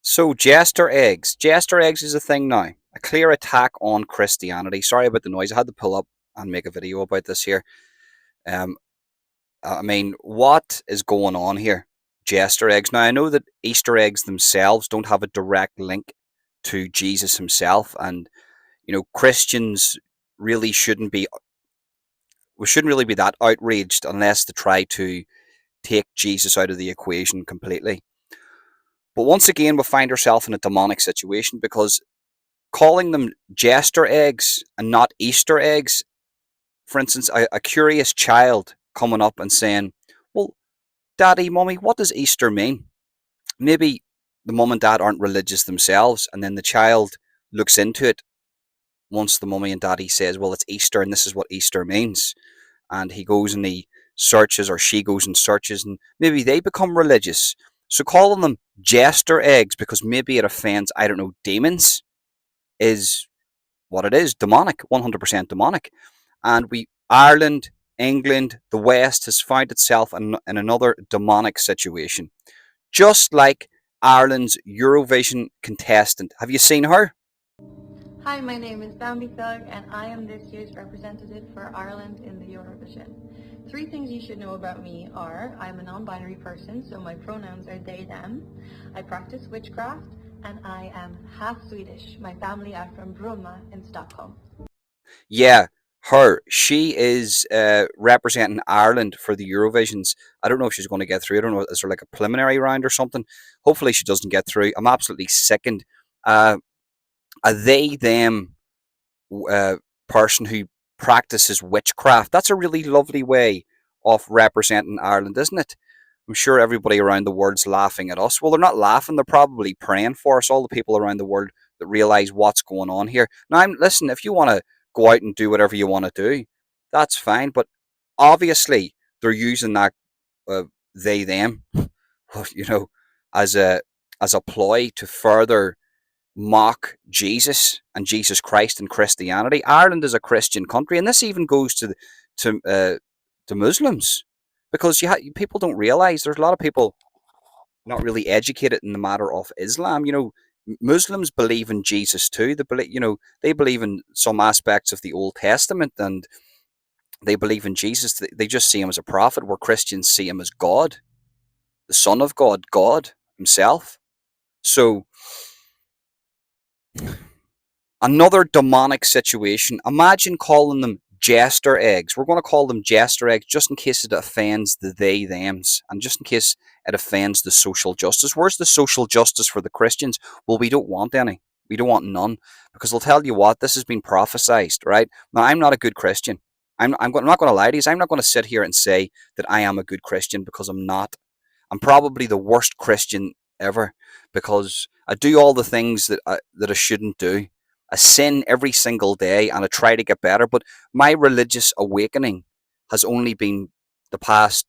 So, Jester eggs. Jester eggs is a thing now. A clear attack on Christianity. Sorry about the noise. I had to pull up and make a video about this here. Um, I mean, what is going on here? Jester eggs. Now, I know that Easter eggs themselves don't have a direct link to Jesus himself, and Christians really shouldn't be. We shouldn't really be that outraged unless they try to take Jesus out of the equation completely. But once again, we find ourselves in a demonic situation because calling them jester eggs and not Easter eggs, for instance, a curious child coming up and saying, well, Daddy, Mummy, what does Easter mean? Maybe the mum and dad aren't religious themselves, and then the child looks into it once the mummy and daddy says, well, it's Easter and this is what Easter means. And he goes and he searches, or she goes and searches, and maybe they become religious. So calling them jester eggs because maybe it offends, I don't know, demons is what it is, demonic, 100% demonic. And Ireland, England, the West has found itself in another demonic situation. Just like Ireland's Eurovision contestant. Have you seen her? Hi, my name is Bambi Thug, and I am this year's representative for Ireland in the Eurovision. Three things you should know about me are I'm a non-binary person, so my pronouns are they, them. I practice witchcraft, and I am half Swedish. My family are from Bromma in Stockholm. Yeah, her. She is representing Ireland for the Eurovisions. I don't know if she's going to get through. I don't know. Is there like a preliminary round or something? Hopefully, she doesn't get through. I'm absolutely sickened. Uh, a they them uh, person who practices witchcraft. That's a really lovely way of representing Ireland, isn't it? I'm sure everybody around the world's laughing at us. Well, they're not laughing, they're probably praying for us, all the people around the world that realize what's going on here. Now, listen, if you want to go out and do whatever you want to do, that's fine. But obviously, they're using that uh, they them, you know, as a ploy to further mock Jesus and Jesus Christ and Christianity. Ireland is a Christian country, and this even goes to to Muslims because people don't realize there's a lot of people not really educated in the matter of Islam. Muslims believe in Jesus too. They believe in some aspects of the Old Testament, and they believe in Jesus. They just see him as a prophet, where Christians see him as God, the Son of God, God Himself. So another demonic situation. Imagine calling them jester eggs. We're going to call them jester eggs just in case it offends the they thems and just in case it offends the social justice. Where's the social justice for the Christians? Well, we don't want any. We don't want none because I'll tell you what, this has been prophesized, right? Now, I'm not a good Christian. I'm not going to lie to you. I'm not going to sit here and say that I am a good Christian because I'm not. I'm probably the worst Christian ever because I do all the things that I shouldn't do. I sin every single day and I try to get better, but my religious awakening has only been the past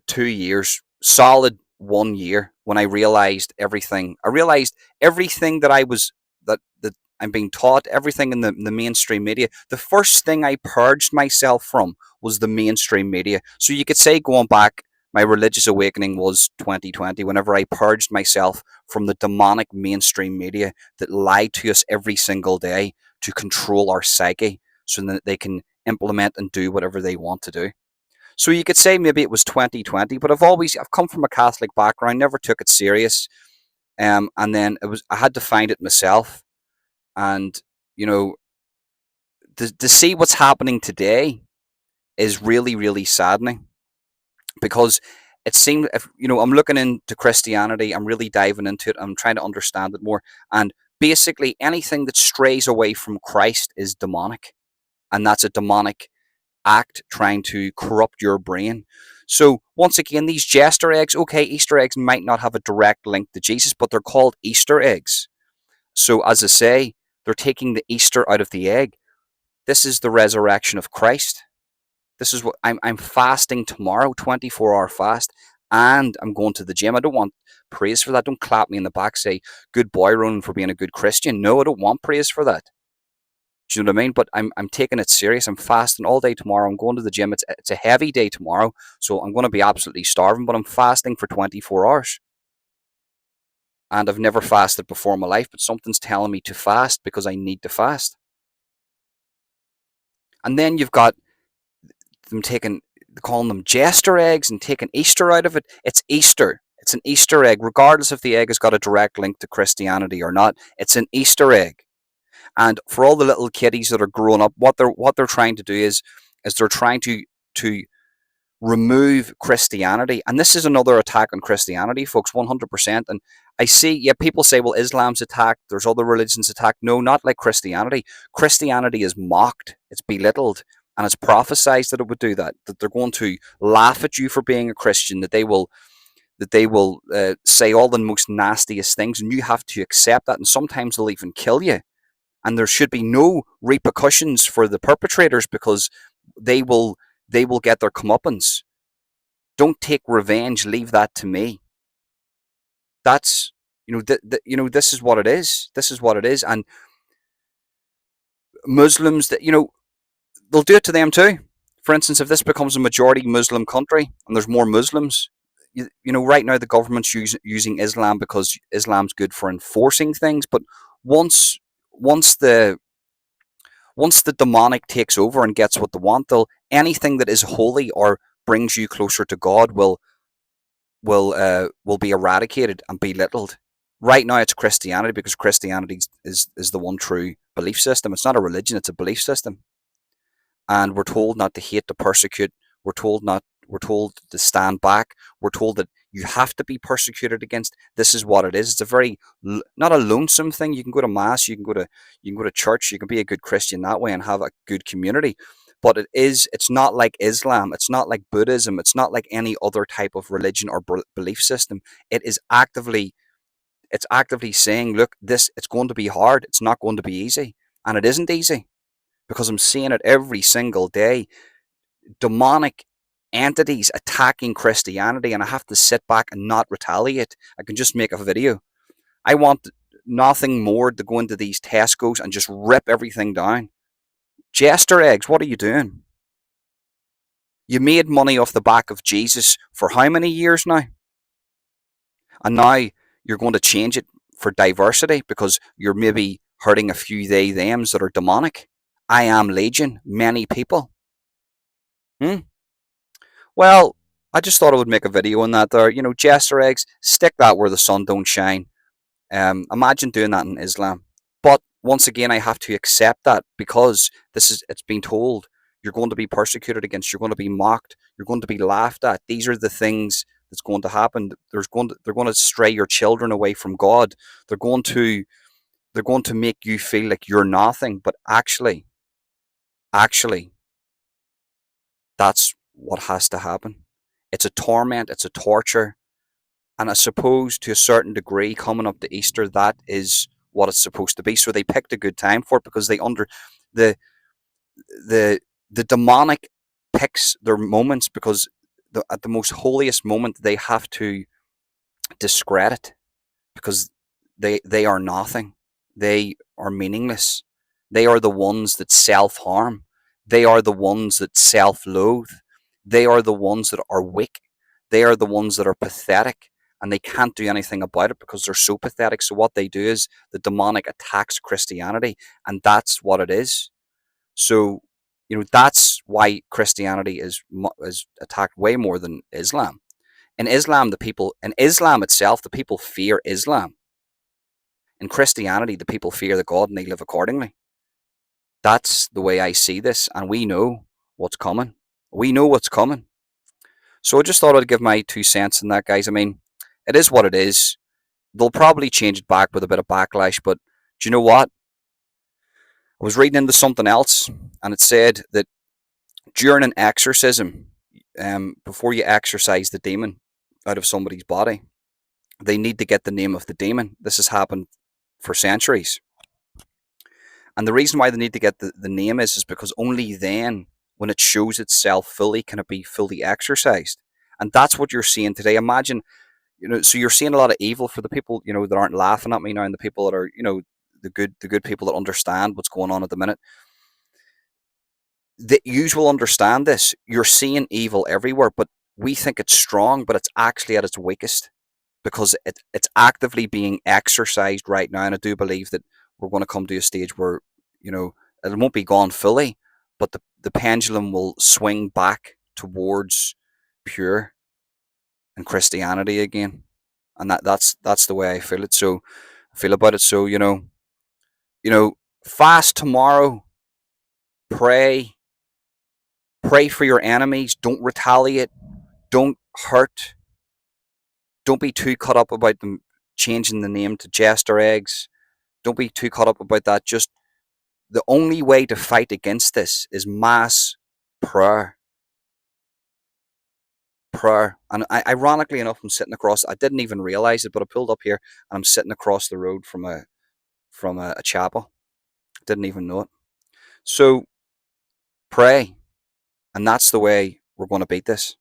2 years, solid 1 year, when I realized everything. I realized everything that I'm being taught, everything in the mainstream media. The first thing I purged myself from was the mainstream media. So you could say going back, my religious awakening was 2020, whenever I purged myself from the demonic mainstream media that lied to us every single day to control our psyche so that they can implement and do whatever they want to do. So you could say maybe it was 2020, but I've come from a Catholic background, never took it serious, and then I had to find it myself, and you know to see what's happening today is really really saddening because it seemed, if I'm looking into Christianity, I'm really diving into it, I'm trying to understand it more, and basically anything that strays away from Christ is demonic, and that's a demonic act trying to corrupt your brain. So once again, these jester eggs, okay, Easter eggs might not have a direct link to Jesus, but they're called Easter eggs. So as I say, they're taking the Easter out of the egg. This is the resurrection of Christ. This is what I'm fasting tomorrow, 24-hour fast, and I'm going to the gym. I don't want praise for that. Don't clap me in the back, say, good boy, Ronan, for being a good Christian. No, I don't want praise for that. Do you know what I mean? But I'm taking it serious. I'm fasting all day tomorrow. I'm going to the gym. It's a heavy day tomorrow, so I'm going to be absolutely starving. But I'm fasting for 24 hours. and I've never fasted before in my life, but something's telling me to fast because I need to fast. And then you've got them calling them Jester eggs and taking Easter out of it. It's Easter. It's an Easter egg, regardless if the egg has got a direct link to Christianity or not. It's an Easter egg. And for all the little kiddies that are growing up, what they're trying to do is they're trying to remove Christianity. And this is another attack on Christianity, folks, 100%. And I see, yeah, people say, well, Islam's attacked, there's other religions attacked. No, not like Christianity. Christianity is mocked, it's belittled, and it's prophesied that it would do that, that they're going to laugh at you for being a Christian, that they will say all the most nastiest things, and you have to accept that, and sometimes they'll even kill you. And there should be no repercussions for the perpetrators because they will get their comeuppance. Don't take revenge. Leave that to me. That's this is what it is. This is what it is. And Muslims, that they'll do it to them too. For instance, if this becomes a majority Muslim country and there's more Muslims, right now the government's using Islam because Islam's good for enforcing things. But once once the once the demonic takes over and gets what they want, they'll anything that is holy or brings you closer to God will be eradicated and belittled. Right now, it's Christianity because Christianity is the one true belief system. It's not a religion; it's a belief system. And we're told not to hate, to persecute. We're told not. We're told to stand back. We're told that you have to be persecuted against. This is what it is. It's a very not a lonesome thing. You can go to mass. You can go to church. You can be a good Christian that way and have a good community. But it's not like Islam. It's not like Buddhism. It's not like any other type of religion or belief system. It is actively it's actively saying, look, it's going to be hard. It's not going to be easy, and it isn't easy because I'm seeing it every single day. Demonic entities attacking Christianity, and I have to sit back and not retaliate. I can just make a video. I want nothing more to go into these Tesco's and just rip everything down. Jester eggs, what are you doing? You made money off the back of Jesus for how many years now? And now you're going to change it for diversity because you're maybe hurting a few they thems that are demonic. I am legion, many people. Hmm? Well, I just thought I would make a video on that there. Jester eggs, stick that where the sun don't shine. Imagine doing that in Islam. But once again, I have to accept that because it's been told you're going to be persecuted against, you're going to be mocked, you're going to be laughed at. These are the things that's going to happen. They're going to stray your children away from God. They're going to make you feel like you're nothing. But actually, that's what has to happen. It's a torment. It's a torture. And I suppose to a certain degree, coming up to Easter, that is what it's supposed to be. So they picked a good time for it because the the the demonic picks their moments because at the most holiest moment they have to discredit because they are nothing. They are meaningless. They are the ones that self harm. They are the ones that self loathe. They are the ones that are weak. They are the ones that are pathetic and they can't do anything about it because they're so pathetic. So what they do is the demonic attacks Christianity, and that's what it is. So that's why Christianity is attacked way more than Islam. In Islam itself, the people fear Islam. In Christianity, the people fear the God and they live accordingly. That's the way I see this, and we know what's coming. We know what's coming. So I just thought I'd give my 2 cents on that, guys. I mean, it is what it is. They'll probably change it back with a bit of backlash, but do you know what? I was reading into something else, and it said that during an exorcism, before you exorcise the demon out of somebody's body, they need to get the name of the demon. This has happened for centuries. And the reason why they need to get the name is because only then, when it shows itself fully, can it be fully exorcised. And that's what you're seeing today. Imagine, so you're seeing a lot of evil for the people, that aren't laughing at me now, and the people that are, the good people that understand what's going on at the minute. That you will understand this. You're seeing evil everywhere, but we think it's strong, but it's actually at its weakest. because it's actively being exercised right now. And I do believe that we're going to come to a stage where, you know, it won't be gone fully, but the pendulum will swing back towards pure and Christianity again. And that's the way I feel it. So I feel about it. So, you know, fast tomorrow, pray, pray for your enemies, don't retaliate, don't hurt, don't be too caught up about them changing the name to Jester eggs. Don't be too caught up about that. Just the only way to fight against this is mass prayer. Prayer. And ironically enough, I'm sitting across. I didn't even realize it, but I pulled up here and I'm sitting across the road from a chapel. Didn't even know it. So pray, and that's the way we're going to beat this.